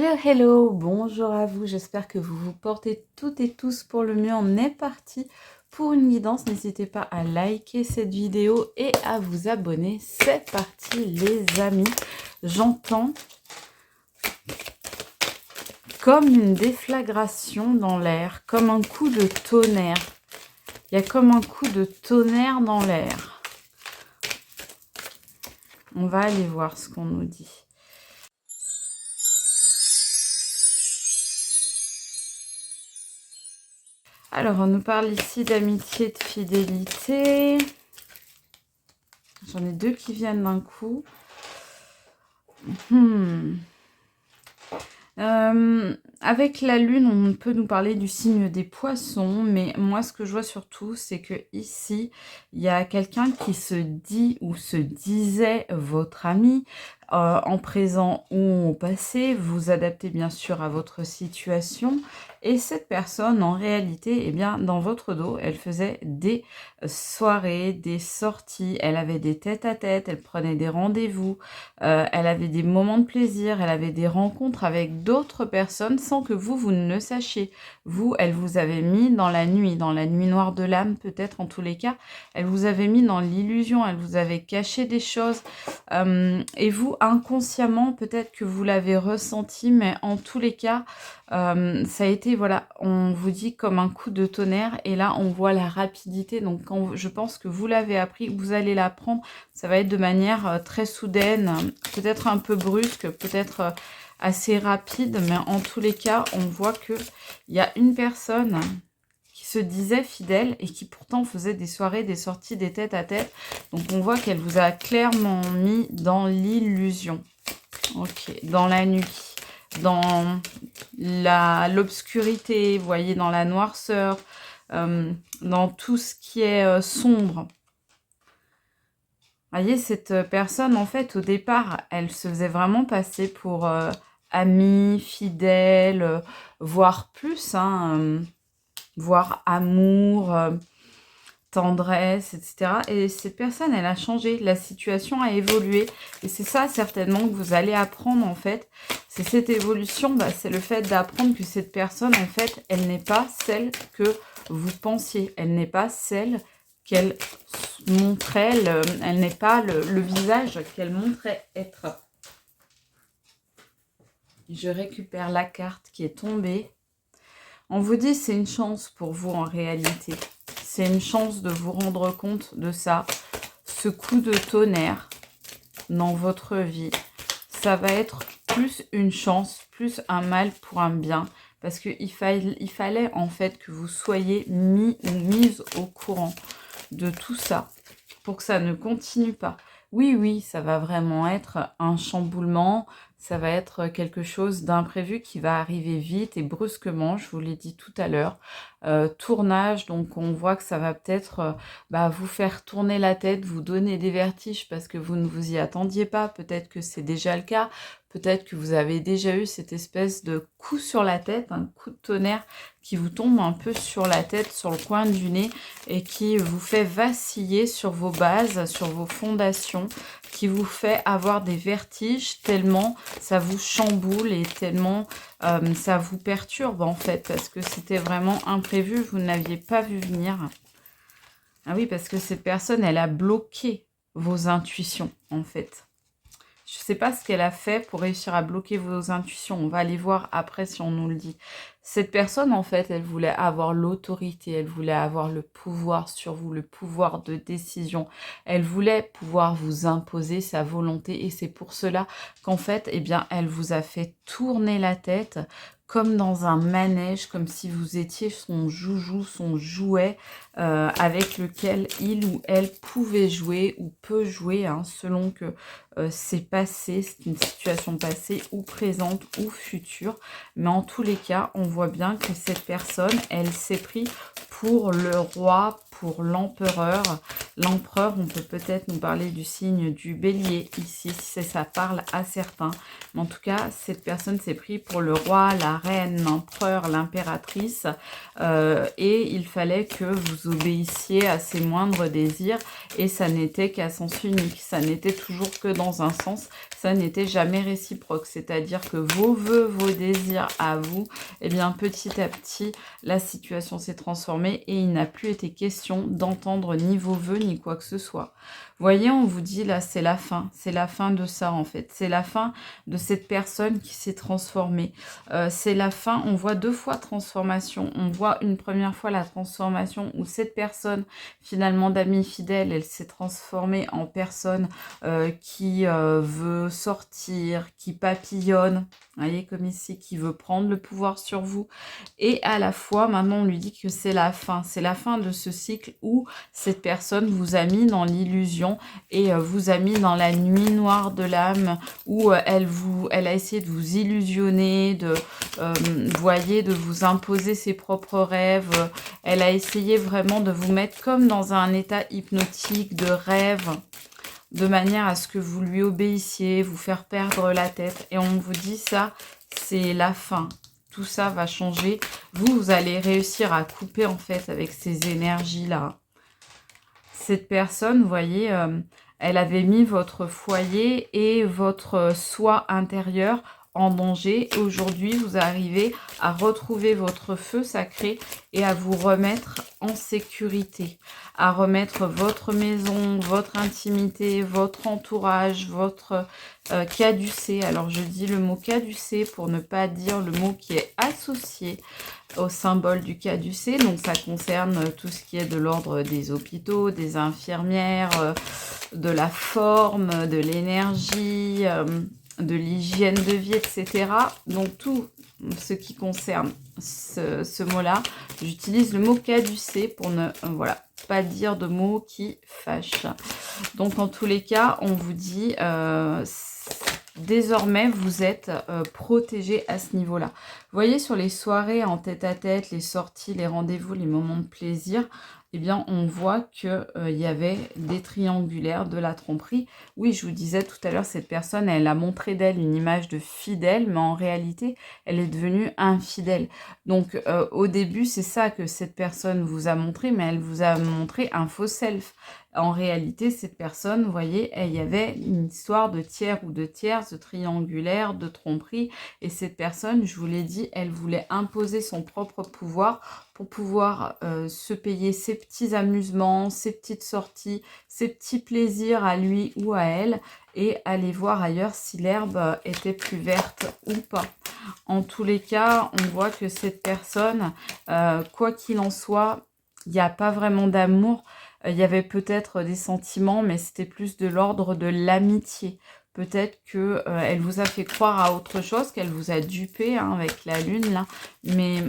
Hello, hello, bonjour à vous, j'espère que vous vous portez toutes et tous pour le mieux. On est parti pour une guidance, n'hésitez pas à liker cette vidéo et à vous abonner. C'est parti les amis, j'entends comme une déflagration dans l'air, comme un coup de tonnerre. Il y a comme un coup de tonnerre dans l'air. On va aller voir ce qu'on nous dit. Alors, on nous parle ici d'amitié, de fidélité. J'en ai deux qui viennent d'un coup. Avec la lune, on peut nous parler du signe des poissons, mais moi, ce que je vois surtout, c'est que ici, il y a quelqu'un qui se dit ou se disait votre ami, en présent ou au passé. Vous adaptez bien sûr à votre situation. Et cette personne, en réalité, eh bien, dans votre dos, elle faisait des soirées, des sorties, elle avait des tête-à-tête, elle prenait des rendez-vous, elle avait des moments de plaisir, elle avait des rencontres avec d'autres personnes sans que vous ne le sachiez. Vous, elle vous avait mis dans la nuit noire de l'âme peut-être en tous les cas, elle vous avait mis dans l'illusion, elle vous avait caché des choses et vous, inconsciemment, peut-être que vous l'avez ressenti, mais en tous les cas, ça a été, voilà, on vous dit comme un coup de tonnerre et là, on voit la rapidité. Donc, quand je pense que vous l'avez appris, vous allez l'apprendre, ça va être de manière très soudaine, peut-être un peu brusque, peut-être assez rapide, mais en tous les cas, on voit qu'il y a une personne qui se disait fidèle et qui pourtant faisait des soirées, des sorties, des tête-à-tête. Donc, on voit qu'elle vous a clairement mis dans l'illusion. Ok, dans la nuit, dans l'obscurité, vous voyez, dans la noirceur, dans tout ce qui est sombre. Vous voyez, cette personne, en fait, au départ, elle se faisait vraiment passer pour amie, fidèle, voire plus, hein, voire amour, tendresse, etc. Et cette personne, elle a changé, la situation a évolué. Et c'est ça, certainement, que vous allez apprendre, en fait. C'est cette évolution, bah, c'est le fait d'apprendre que cette personne, en fait, elle n'est pas celle que vous pensiez. Elle n'est pas celle qu'elle montrait, elle n'est pas le visage qu'elle montrait être. Je récupère la carte qui est tombée. On vous dit c'est une chance pour vous en réalité. C'est une chance de vous rendre compte de ça. Ce coup de tonnerre dans votre vie, ça va être plus une chance, plus un mal pour un bien. Parce qu'il fallait en fait que vous soyez mis ou mise au courant de tout ça pour que ça ne continue pas. Oui, oui, ça va vraiment être un chamboulement, ça va être quelque chose d'imprévu qui va arriver vite et brusquement, je vous l'ai dit tout à l'heure. Tournage, donc on voit que ça va peut-être vous faire tourner la tête, vous donner des vertiges parce que vous ne vous y attendiez pas, peut-être que c'est déjà le cas, peut-être que vous avez déjà eu cette espèce de coup sur la tête, un coup de tonnerre qui vous tombe un peu sur la tête, sur le coin du nez et qui vous fait vaciller sur vos bases, sur vos fondations, qui vous fait avoir des vertiges tellement ça vous chamboule et tellement ça vous perturbe en fait, parce que c'était vraiment imprévu, vous n'aviez pas vu venir. Ah oui, parce que cette personne, elle a bloqué vos intuitions en fait. Je ne sais pas ce qu'elle a fait pour réussir à bloquer vos intuitions. On va aller voir après si on nous le dit. Cette personne, en fait, elle voulait avoir l'autorité. Elle voulait avoir le pouvoir sur vous, le pouvoir de décision. Elle voulait pouvoir vous imposer sa volonté. Et c'est pour cela qu'en fait, eh bien, elle vous a fait tourner la tête comme dans un manège, comme si vous étiez son joujou, son jouet avec lequel il ou elle pouvait jouer ou peut jouer, hein, selon que c'est passé, c'est une situation passée ou présente ou future. Mais en tous les cas, on voit bien que cette personne, elle s'est pris pour le roi, pour l'empereur. l'empereur, on peut peut-être nous parler du signe du bélier ici, si ça parle à certains. Mais en tout cas, cette personne s'est pris pour le roi, la reine, l'empereur, l'impératrice. Et il fallait que vous obéissiez à ses moindres désirs. Et ça n'était qu'à sens unique. Ça n'était toujours que dans un sens. Ça n'était jamais réciproque. C'est-à-dire que vos vœux, vos désirs à vous, eh bien petit à petit, la situation s'est transformée et il n'a plus été question d'entendre ni vos vœux ni quoi que ce soit. Vous voyez, on vous dit là, c'est la fin. C'est la fin de ça en fait. C'est la fin de cette personne qui s'est transformée. C'est la fin, on voit 2 fois transformation. On voit une première fois la transformation où cette personne, finalement d'amie fidèle, elle s'est transformée en personne qui veut sortir, qui papillonne. Vous voyez, comme ici, qui veut prendre le pouvoir sur vous. Et à la fois, maintenant, on lui dit que c'est la fin. C'est la fin de ce cycle où cette personne vous a mis dans l'illusion et vous a mis dans la nuit noire de l'âme où elle a essayé de vous illusionner, voyez, de vous imposer ses propres rêves. Elle a essayé vraiment de vous mettre comme dans un état hypnotique de rêve, de manière à ce que vous lui obéissiez, vous faire perdre la tête. Et on vous dit ça, c'est la fin. Tout ça va changer. Vous allez réussir à couper en fait avec ces énergies-là. Cette personne, vous voyez, elle avait mis votre foyer et votre soi intérieur en danger. Aujourd'hui, vous arrivez à retrouver votre feu sacré et à vous remettre en sécurité, à remettre votre maison, votre intimité, votre entourage, votre caducée. Alors, je dis le mot caducée pour ne pas dire le mot qui est associé au symbole du caducée. Donc, ça concerne tout ce qui est de l'ordre des hôpitaux, des infirmières, de la forme, de l'énergie, de l'hygiène de vie, etc. Donc tout ce qui concerne ce mot-là, j'utilise le mot caducé pour ne pas dire de mots qui fâchent. Donc en tous les cas, on vous dit désormais vous êtes protégé à ce niveau-là. Vous voyez, sur les soirées en tête-à-tête, les sorties, les rendez-vous, les moments de plaisir, eh bien, on voit qu'il y avait des triangulaires, de la tromperie. Oui, je vous disais tout à l'heure, cette personne, elle a montré d'elle une image de fidèle, mais en réalité, elle est devenue infidèle. Donc, au début, c'est ça que cette personne vous a montré, mais elle vous a montré un faux self. En réalité, cette personne, vous voyez, il y avait une histoire de tiers ou de tierces, de triangulaire, de tromperie. Et cette personne, je vous l'ai dit, elle voulait imposer son propre pouvoir pour pouvoir se payer ses petits amusements, ses petites sorties, ses petits plaisirs à lui ou à elle et aller voir ailleurs si l'herbe était plus verte ou pas. En tous les cas, on voit que cette personne, quoi qu'il en soit, il n'y a pas vraiment d'amour. Il y avait peut-être des sentiments, mais c'était plus de l'ordre de l'amitié. Peut-être qu'elle vous a fait croire à autre chose, qu'elle vous a dupé avec la lune là, mais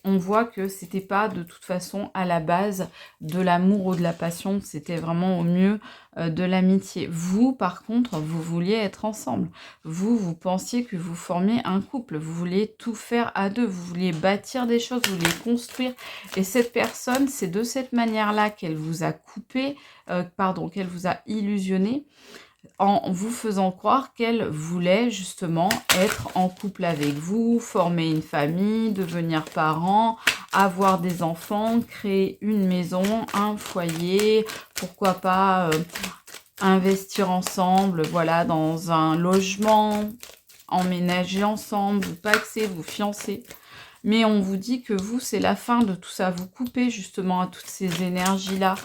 on voit que c'était pas de toute façon à la base de l'amour ou de la passion, c'était vraiment au mieux de l'amitié. Vous, par contre, vous vouliez être ensemble. Vous pensiez que vous formiez un couple, vous vouliez tout faire à deux, vous vouliez bâtir des choses, vous vouliez construire. Et cette personne, c'est de cette manière-là qu'elle vous a coupé, qu'elle vous a illusionné, en vous faisant croire qu'elle voulait justement être en couple avec vous, former une famille, devenir parent, avoir des enfants, créer une maison, un foyer, pourquoi pas investir ensemble, voilà, dans un logement, emménager ensemble, vous paxer, vous fiancer. Mais on vous dit que vous, c'est la fin de tout ça. Vous coupez justement à toutes ces énergies-là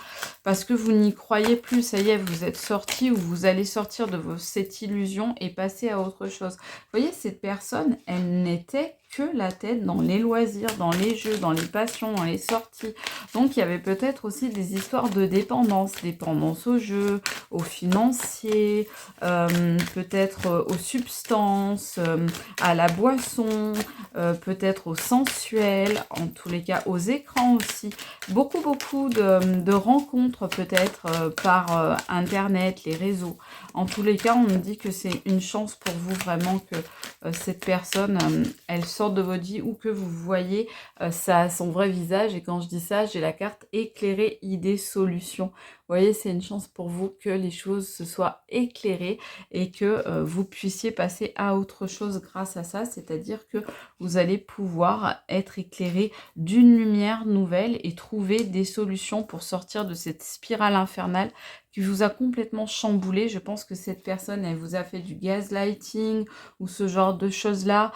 parce que vous n'y croyez plus. Ça y est, vous êtes sorti ou vous allez sortir de cette illusion et passer à autre chose. Vous voyez, cette personne, elle n'était que la tête dans les loisirs, dans les jeux, dans les passions, dans les sorties. Donc, il y avait peut-être aussi des histoires de dépendance. Dépendance aux jeux, aux financiers, peut-être aux substances, à la boisson, peut-être au sensuel, en tous les cas aux écrans aussi. Beaucoup de rencontres peut-être par Internet, les réseaux. En tous les cas, on me dit que c'est une chance pour vous vraiment que cette personne, elle sort sorte de votre vie ou que vous voyez son vrai visage. Et quand je dis ça, j'ai la carte éclairer, idée, solution. Vous voyez, c'est une chance pour vous que les choses se soient éclairées et que vous puissiez passer à autre chose grâce à ça. C'est-à-dire que vous allez pouvoir être éclairé d'une lumière nouvelle et trouver des solutions pour sortir de cette spirale infernale qui vous a complètement chamboulé. Je pense que cette personne, elle vous a fait du gaslighting ou ce genre de choses-là,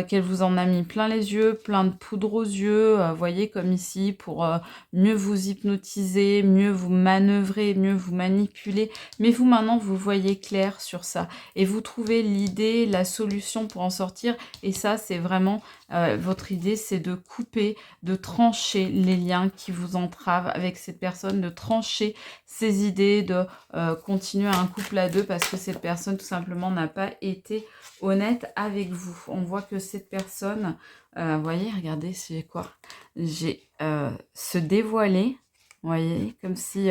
qu'elle vous en a mis plein les yeux, plein de poudre aux yeux, vous voyez, comme ici, pour mieux vous hypnotiser, mieux vous manœuvrer, mieux vous manipuler. Mais vous, maintenant, vous voyez clair sur ça. Et vous trouvez l'idée, la solution pour en sortir. Et ça, c'est vraiment votre idée, c'est de couper, de trancher les liens qui vous entravent avec cette personne, de trancher ces idées, de continuer un couple à deux parce que cette personne tout simplement n'a pas été honnête avec vous. On voit que cette personne, vous voyez, regardez, c'est quoi? J'ai se dévoiler, vous voyez, comme si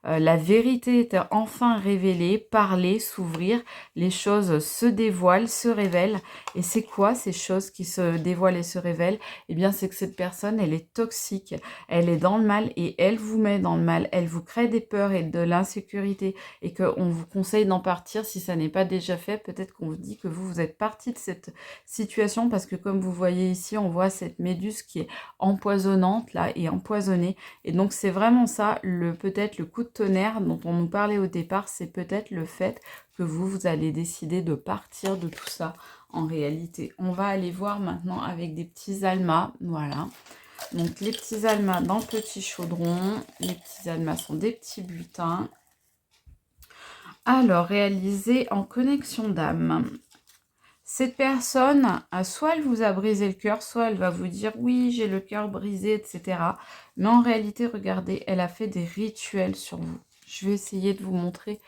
la vérité était enfin révélée, parler, s'ouvrir, les choses se dévoilent, se révèlent. Et c'est quoi ces choses qui se dévoilent et se révèlent? Eh bien, c'est que cette personne, elle est toxique, elle est dans le mal et elle vous met dans le mal, elle vous crée des peurs et de l'insécurité et qu'on vous conseille d'en partir si ça n'est pas déjà fait. Peut-être qu'on vous dit que vous êtes parti de cette situation parce que comme vous voyez ici, on voit cette méduse qui est empoisonnante là et empoisonnée. Et donc, c'est vraiment ça, peut-être le coup de tonnerre dont on nous parlait au départ, c'est peut-être le fait que vous allez décider de partir de tout ça en réalité. On va aller voir maintenant avec des petits almas, voilà. Donc les petits almas dans le petit chaudron, les petits almas sont des petits bulletins. Alors, réalisé en connexion d'âme. Cette personne, soit elle vous a brisé le cœur, soit elle va vous dire « oui, j'ai le cœur brisé, etc. » Mais en réalité, regardez, elle a fait des rituels sur vous. Je vais essayer de vous montrer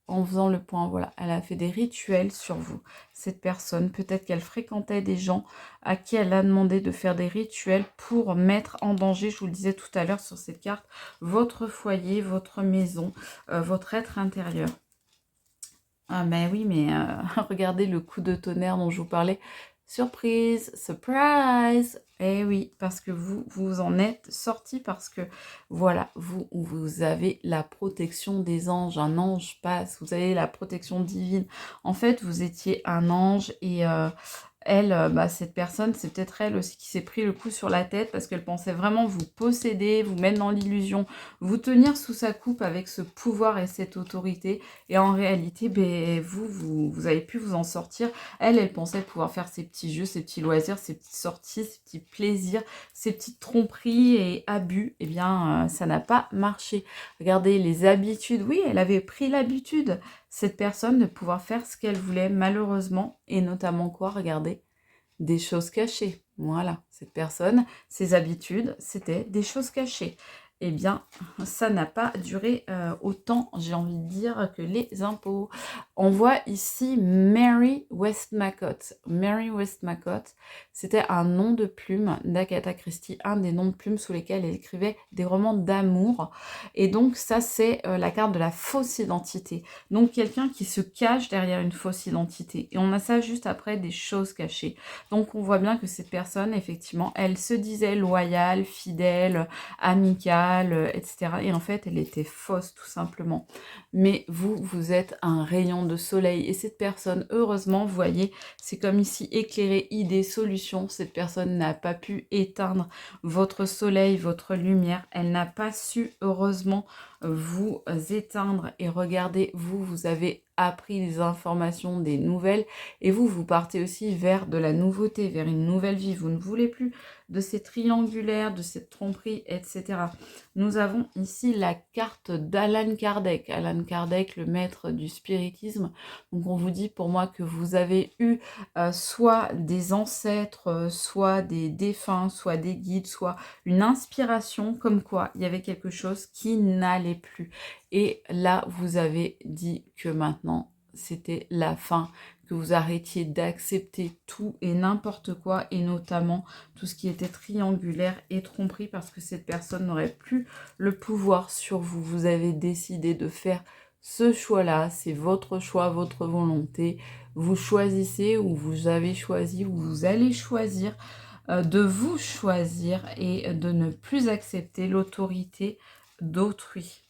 en faisant le point. Voilà, elle a fait des rituels sur vous. Cette personne, peut-être qu'elle fréquentait des gens à qui elle a demandé de faire des rituels pour mettre en danger, je vous le disais tout à l'heure sur cette carte, votre foyer, votre maison, votre être intérieur. Ah ben oui, mais regardez le coup de tonnerre dont je vous parlais. Surprise, surprise. Eh oui, parce que vous en êtes sorti parce que, voilà, vous avez la protection des anges. Un ange passe, vous avez la protection divine. En fait, vous étiez un ange et elle, cette personne, c'est peut-être elle aussi qui s'est pris le coup sur la tête parce qu'elle pensait vraiment vous posséder, vous mettre dans l'illusion, vous tenir sous sa coupe avec ce pouvoir et cette autorité. Et en réalité, vous avez pu vous en sortir. Elle pensait pouvoir faire ses petits jeux, ses petits loisirs, ses petites sorties, ses petits plaisirs, ses petites tromperies et abus. Eh bien, ça n'a pas marché. Regardez les habitudes. Oui, elle avait pris l'habitude, cette personne, de pouvoir faire ce qu'elle voulait, malheureusement. Et notamment quoi? Regardez, des choses cachées. Voilà, cette personne, ses habitudes, c'était des choses cachées. Eh bien, ça n'a pas duré autant, j'ai envie de dire, que les impôts. On voit ici Mary Westmacott. Mary Westmacott, c'était un nom de plume d'Agatha Christie, un des noms de plume sous lesquels elle écrivait des romans d'amour. Et donc, ça, c'est la carte de la fausse identité. Donc, quelqu'un qui se cache derrière une fausse identité. Et on a ça juste après, des choses cachées. Donc, on voit bien que cette personne, effectivement, elle se disait loyale, fidèle, amicale, etc. Et en fait, elle était fausse, tout simplement. Mais vous êtes un rayon de soleil. Et cette personne, heureusement, vous voyez, c'est comme ici, éclairer, idée, solution. Cette personne n'a pas pu éteindre votre soleil, votre lumière. Elle n'a pas su, heureusement, vous éteindre. Et regardez, vous avez appris des informations, des nouvelles. Et vous partez aussi vers de la nouveauté, vers une nouvelle vie. Vous ne voulez plus de ces triangulaires, de cette tromperie, etc. Nous avons ici la carte d'Alan Kardec. Alan Kardec, le maître du spiritisme. Donc on vous dit pour moi que vous avez eu soit des ancêtres, soit des défunts, soit des guides, soit une inspiration, comme quoi il y avait quelque chose qui n'allait plus. Et là, vous avez dit que maintenant, c'était la fin, que vous arrêtiez d'accepter tout et n'importe quoi, et notamment tout ce qui était triangulaire et tromperie, parce que cette personne n'aurait plus le pouvoir sur vous. Vous avez décidé de faire Ce choix-là, c'est votre choix, votre volonté. Vous choisissez ou vous avez choisi ou vous allez choisir de vous choisir et de ne plus accepter l'autorité d'autrui.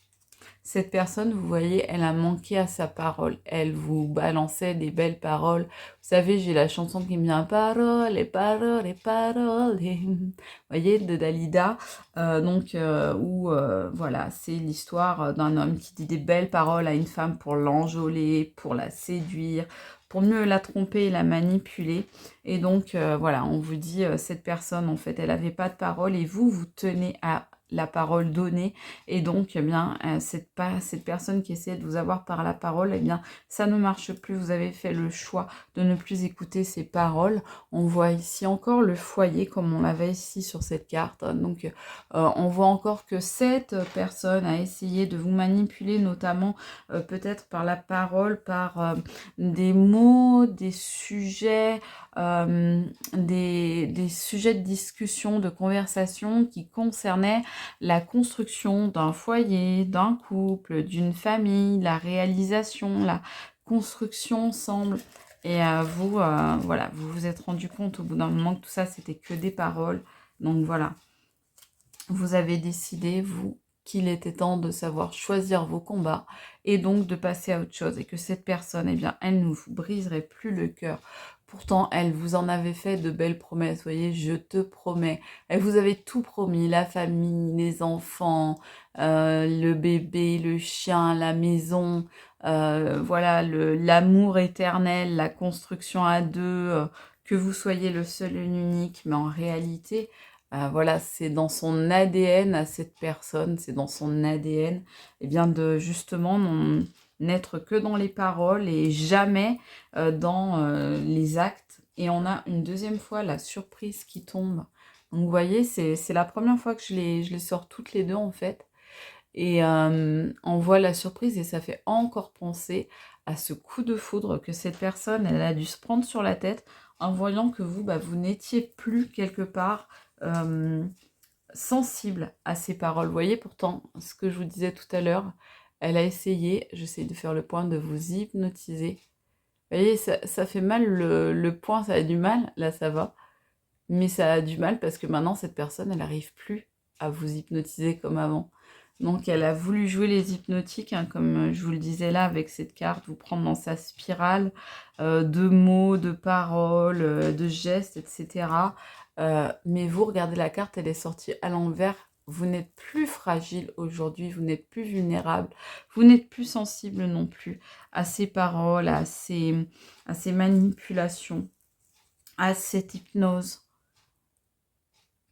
Cette personne, vous voyez, elle a manqué à sa parole. Elle vous balançait des belles paroles. Vous savez, j'ai la chanson qui me vient paroles et paroles et paroles. Vous voyez, de Dalida. Voilà, c'est l'histoire d'un homme qui dit des belles paroles à une femme pour l'enjôler, pour la séduire, pour mieux la tromper et la manipuler. Et donc, voilà, on vous dit, cette personne, en fait, elle n'avait pas de parole et vous tenez à la parole donnée. Et donc, eh bien, cette personne qui essaie de vous avoir par la parole, eh bien, ça ne marche plus. Vous avez fait le choix de ne plus écouter ces paroles. On voit ici encore le foyer, comme on l'avait ici sur cette carte. Donc, on voit encore que cette personne a essayé de vous manipuler, notamment peut-être par la parole, par des mots, des sujets, des sujets de discussion, de conversation qui concernaient la construction d'un foyer, d'un couple, d'une famille, la réalisation, la construction ensemble. Et voilà, vous vous êtes rendu compte au bout d'un moment que tout ça, c'était que des paroles. Donc voilà, vous avez décidé, vous, qu'il était temps de savoir choisir vos combats et donc de passer à autre chose. Et que cette personne, eh bien, elle ne vous briserait plus le cœur. Pourtant, elle vous en avait fait de belles promesses. Vous voyez, je te promets. Elle vous avait tout promis, la famille, les enfants, le bébé, le chien, la maison, voilà, l'amour éternel, la construction à deux, que vous soyez le seul et l'unique. Mais en réalité, voilà, c'est dans son ADN à cette personne, c'est dans son ADN, eh bien, de justement n'être que dans les paroles et jamais dans les actes. Et on a une deuxième fois la surprise qui tombe. Donc, vous voyez, c'est la première fois que je les sors toutes les deux, en fait. Et on voit la surprise et ça fait encore penser à ce coup de foudre que cette personne, elle a dû se prendre sur la tête en voyant que vous, vous n'étiez plus quelque part sensible à ces paroles. Vous voyez, pourtant, ce que je vous disais tout à l'heure, elle a essayé, j'essaie de faire le point, de vous hypnotiser. Vous voyez, ça fait mal, le point, ça a du mal, là ça va, mais ça a du mal parce que maintenant, cette personne, elle n'arrive plus à vous hypnotiser comme avant. Donc, elle a voulu jouer les hypnotiques, hein, comme je vous le disais là, avec cette carte, vous prendre dans sa spirale de mots, de paroles, de gestes, etc. Mais vous, regardez la carte, elle est sortie à l'envers. Vous n'êtes plus fragile aujourd'hui, vous n'êtes plus vulnérable, vous n'êtes plus sensible non plus à ces paroles, à ces manipulations, à cette hypnose.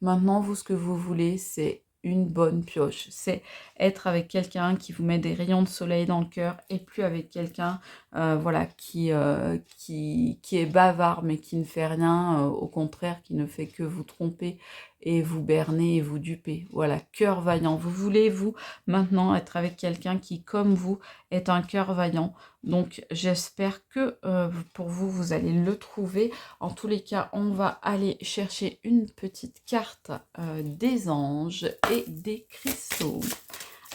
Maintenant, vous, ce que vous voulez, c'est une bonne pioche. C'est être avec quelqu'un qui vous met des rayons de soleil dans le cœur et plus avec quelqu'un voilà, qui est bavard mais qui ne fait rien, au contraire, qui ne fait que vous tromper et vous berner et vous duper. Voilà, cœur vaillant. Vous voulez, vous, maintenant, être avec quelqu'un qui, comme vous, est un cœur vaillant. Donc, j'espère que pour vous, vous allez le trouver. En tous les cas, on va aller chercher une petite carte des anges et des cristaux.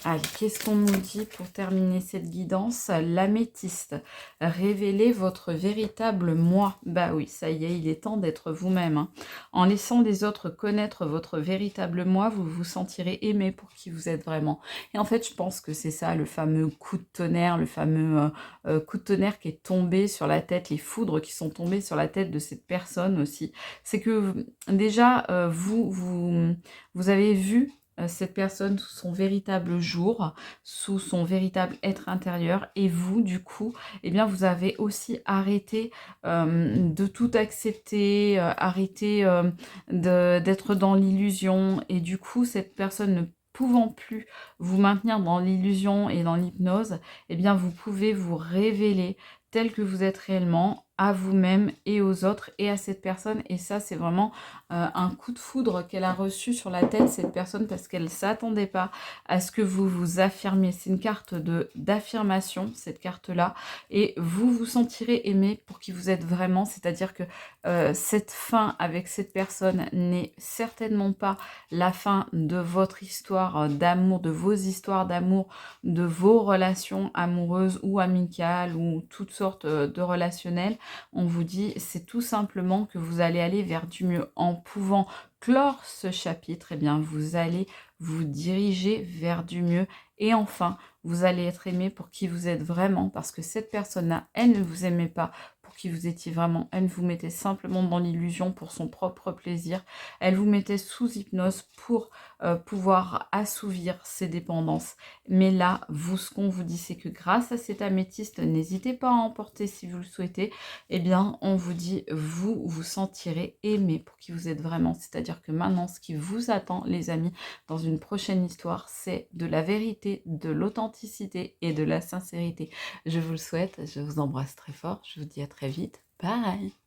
Allez, qu'est-ce qu'on nous dit pour terminer cette guidance? L'améthyste. Révélez votre véritable moi. Bah oui, ça y est, il est temps d'être vous-même. Hein. En laissant les autres connaître votre véritable moi, vous vous sentirez aimé pour qui vous êtes vraiment. Et en fait, je pense que c'est ça, le fameux coup de tonnerre, le fameux coup de tonnerre qui est tombé sur la tête, les foudres qui sont tombées sur la tête de cette personne aussi. C'est que déjà, vous avez vu cette personne sous son véritable jour, sous son véritable être intérieur, et vous, du coup, eh bien, vous avez aussi arrêté de tout accepter, arrêté d'être dans l'illusion, et du coup, cette personne ne pouvant plus vous maintenir dans l'illusion et dans l'hypnose, eh bien, vous pouvez vous révéler tel que vous êtes réellement à vous-même et aux autres et à cette personne, et ça, c'est vraiment un coup de foudre qu'elle a reçu sur la tête, cette personne, parce qu'elle ne s'attendait pas à ce que vous vous affirmiez. C'est une carte d'affirmation, cette carte-là, et vous vous sentirez aimé pour qui vous êtes vraiment, c'est-à-dire que cette fin avec cette personne n'est certainement pas la fin de votre histoire d'amour, de vos histoires d'amour, de vos relations amoureuses ou amicales ou toutes sortes de relationnels. On vous dit, c'est tout simplement que vous allez aller vers du mieux. En pouvant clore ce chapitre, eh bien, vous allez vous diriger vers du mieux. Et enfin, vous allez être aimé pour qui vous êtes vraiment, parce que cette personne-là, elle ne vous aimait pas pour qui vous étiez vraiment. Elle vous mettait simplement dans l'illusion pour son propre plaisir. Elle vous mettait sous hypnose pour pouvoir assouvir ses dépendances. Mais là, vous, ce qu'on vous dit, c'est que grâce à cet améthyste, n'hésitez pas à emporter si vous le souhaitez, eh bien, on vous dit, vous vous sentirez aimé pour qui vous êtes vraiment. C'est-à-dire que maintenant, ce qui vous attend, les amis, dans une prochaine histoire, c'est de la vérité, de l'authenticité et de la sincérité. Je vous le souhaite, je vous embrasse très fort, je vous dis à très vite. Bye!